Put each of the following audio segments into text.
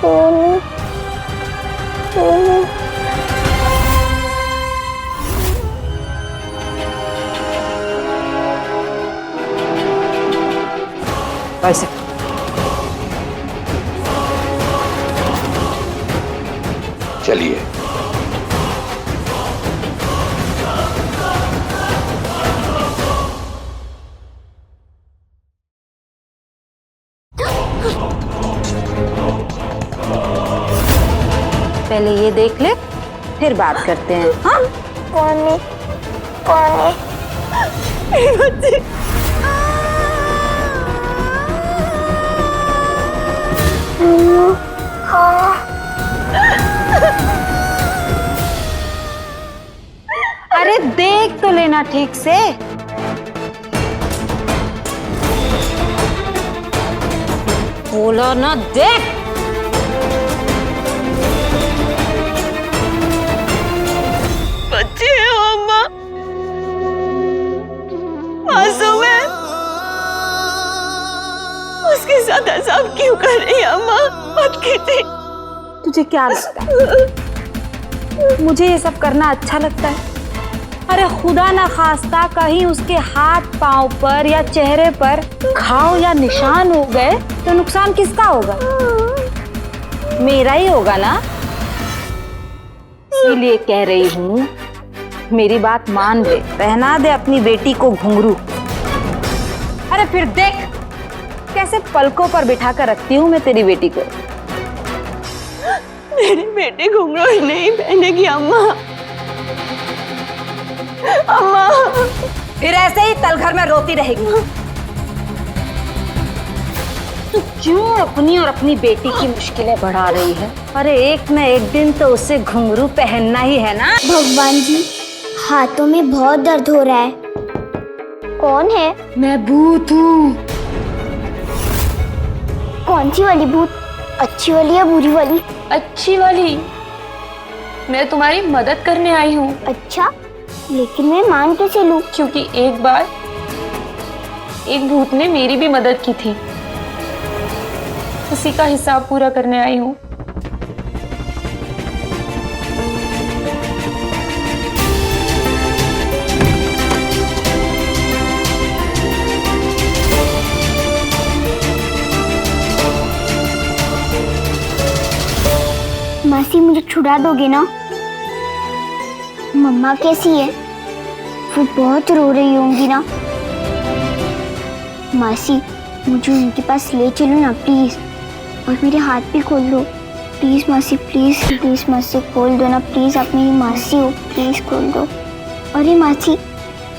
सोनू, सोनू। वैसे चलिए। पहले ये देख ले, फिर बात करते हैं। हाँ, पानी, पानी। अरे देख तो लेना ठीक से। बोला ना देख। बच्चे हैं अम्मा, मासूम है, उसके साथ ऐसा आप क्यों कर रही हैं अम्मा? मत कीजिए। तुझे क्या लगता है मुझे ये सब करना अच्छा लगता है? अरे खुदा ना खास्ता कहीं उसके हाथ पांव पर या चेहरे पर घाव या निशान हो गए तो नुकसान किसका होगा? मेरा ही होगा ना। इसीलिए कह रही हूँ, मेरी बात मान ले, पहना दे अपनी बेटी को घुंघरू। अरे फिर देख कैसे पलकों पर बिठा कर रखती हूँ मैं तेरी बेटी को। मेरी बेटी घुंघरू ही नहीं पहनेगी अम्मा। अम्मा फिर ऐसे ही तल घर में रोती रहेगी। तू क्यों अपनी और अपनी बेटी की मुश्किलें बढ़ा रही है? अरे एक न एक दिन तो उसे घुंघरू पहनना ही है ना। भगवान जी, हाथों में बहुत दर्द हो रहा है। कौन है? मैं भूत हूँ। कौन सी वाली भूत? अच्छी वाली या बुरी वाली? अच्छी वाली। मैं तुम्हारी मदद करने आई हूँ। अच्छा, लेकिन मैं मान कैसे लूं? क्योंकि एक बार एक भूत ने मेरी भी मदद की थी, उसी का हिसाब पूरा करने आई हूँ। मासी मुझे छुड़ा दोगे ना? मम्मा कैसी है? वो बहुत रो रही होंगी ना? मासी मुझे उनके पास ले चलो ना प्लीज, और मेरे हाथ भी खोल दो प्लीज। मासी प्लीज, प्लीज मासी खोल दो ना प्लीज। आप मेरी मासी हो, प्लीज खोल दो। अरे मासी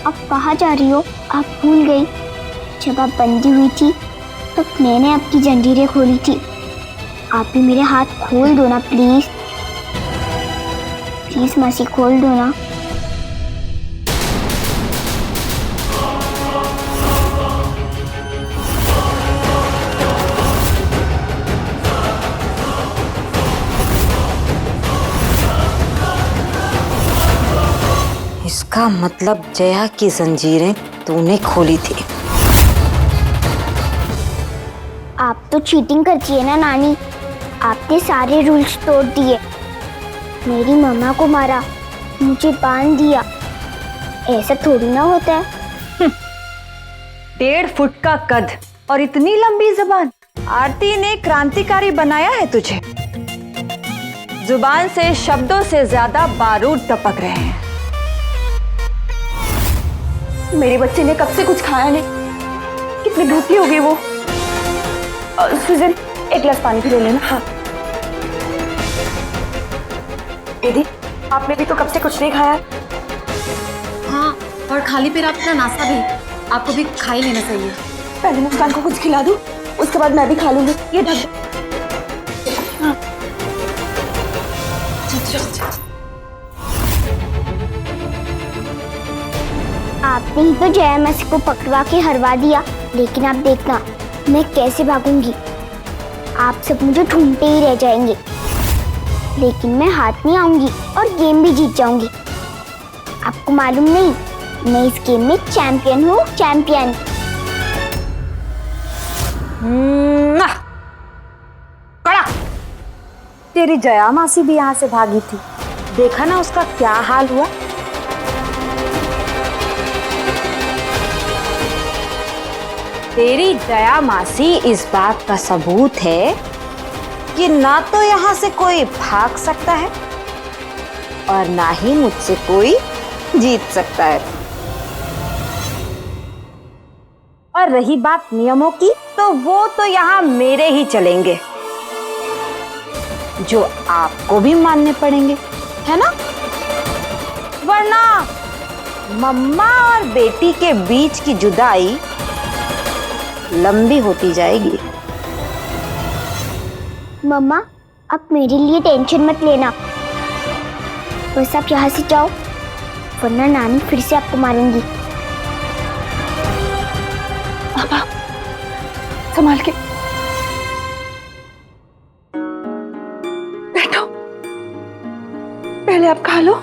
आप कहाँ जा रही हो? आप भूल गई जब आप बंदी हुई थी तो मैंने आपकी जंजीरें खोली थी। आप भी मेरे हाथ खोल दो ना प्लीज। प्लीज मासी खोल दो ना। इसका मतलब जया की जंजीरें तूने खोली थी। आप तो चीटिंग करती है ना नानी। आपने सारे रूल्स तोड़ दिए, मेरी मम्मा को मारा, मुझे बांध दिया। ऐसा थोड़ी ना होता है। 1.5 फुट का कद और इतनी लंबी जुबान। आरती ने क्रांतिकारी बनाया है तुझे। जुबान से शब्दों से ज्यादा बारूद टपक रहे हैं। मेरे बच्चे ने कब से कुछ खाया नहीं, कितनी भूखी होगी वो। सुजन एक गिलास पानी भी ले लेना। हाँ दीदी, आपने भी तो कब से कुछ नहीं खाया। हाँ, और खाली पेट आपका नाश्ता भी आपको भी खा ही लेना चाहिए। पहले मुस्कान को कुछ खिला दूं, उसके बाद मैं भी खा लूंगी। ये ढक। हाँ। आपने ही तो जया मासी को पकड़वा के हरवा दिया, लेकिन आप देखना मैं कैसे भागूंगी। आप सब मुझे ढूंढते ही रह जाएंगे, लेकिन मैं हाथ नहीं आऊंगी और गेम भी जीत जाऊंगी। आपको मालूम नहीं, मैं इस गेम में चैंपियन हूँ, चैंपियन। कड़ा तेरी जया मासी भी यहाँ से भागी थी, देखा ना उसका क्या हाल हुआ। तेरी जया मासी इस बात का सबूत है कि ना तो यहाँ से कोई भाग सकता है और ना ही मुझसे कोई जीत सकता है। और रही बात नियमों की, तो वो तो यहाँ मेरे ही चलेंगे, जो आपको भी मानने पड़ेंगे, है ना? वरना मम्मा और बेटी के बीच की जुदाई लंबी होती जाएगी। मम्मा, आप मेरे लिए टेंशन मत लेना, बस आप यहाँ से जाओ, वरना नानी फिर से आपको मारेंगी। पापा, संभाल के बैठो, पहले आप खा लो।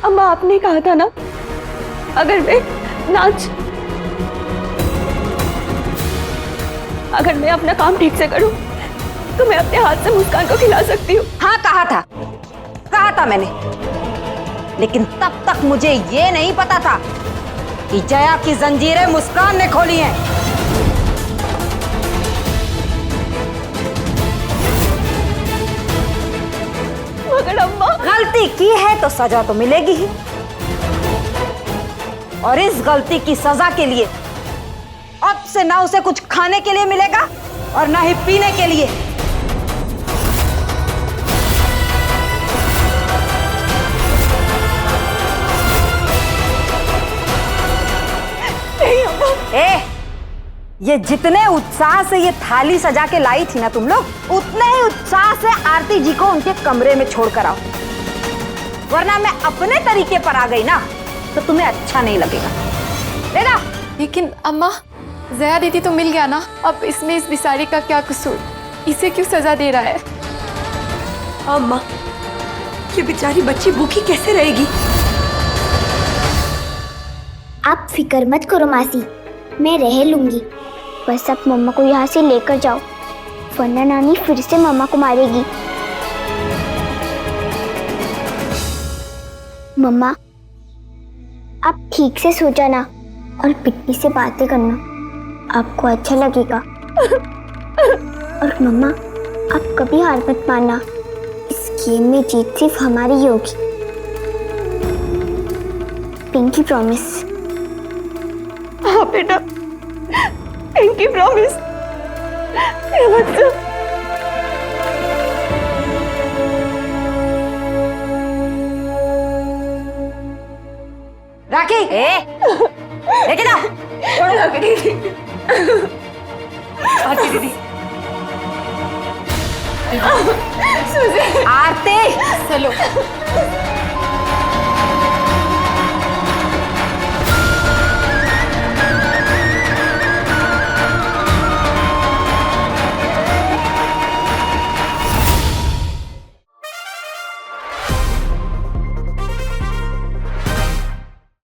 अम्मा, आपने कहा था ना, अगर मैं अपना काम ठीक से करूं तो मैं अपने हाथ से मुस्कान को खिला सकती हूँ। हाँ, कहा था मैंने, लेकिन तब तक मुझे ये नहीं पता था कि जया की जंजीरें मुस्कान ने खोली हैं। मगर अम्मा, गलती की है तो सजा तो मिलेगी ही, और इस गलती की सजा के लिए अब से ना उसे कुछ खाने के लिए मिलेगा और ना ही पीने के लिए। नहीं अम्मा। ये जितने उत्साह से ये थाली सजा के लाई थी ना तुम लोग, उतने ही उत्साह से आरती जी को उनके कमरे में छोड़कर आओ, वरना मैं अपने तरीके पर आ गई ना तो तुम्हें अच्छा नहीं लगेगा। लेना। लेकिन अम्मा, जया दीदी तो मिल गया ना, अब इसमें इस बिसारी का क्या कसूर? इसे क्यों सजा दे रहा है? अम्मा, ये बेचारी बच्ची भूखी कैसे रहेगी? आप फिक्र मत करो मासी, मैं रह लूंगी, बस आप मम्मा को यहाँ से लेकर जाओ, वरना नानी फिर से मम्मा को मारेगी। मम्मा, आप ठीक से सो जाना और पिट्टी से बातें करना, आपको अच्छा लगेगा। और मम्मा, आप कभी हार मत मानना, इस गेम में जीत सिर्फ हमारी ही होगी। Pinky promise. हाँ बेटा, पिंकी प्रॉमिस। राखी, लेके जाओ। छोड़ो दीदी। आरती दीदी। आरती, चलो।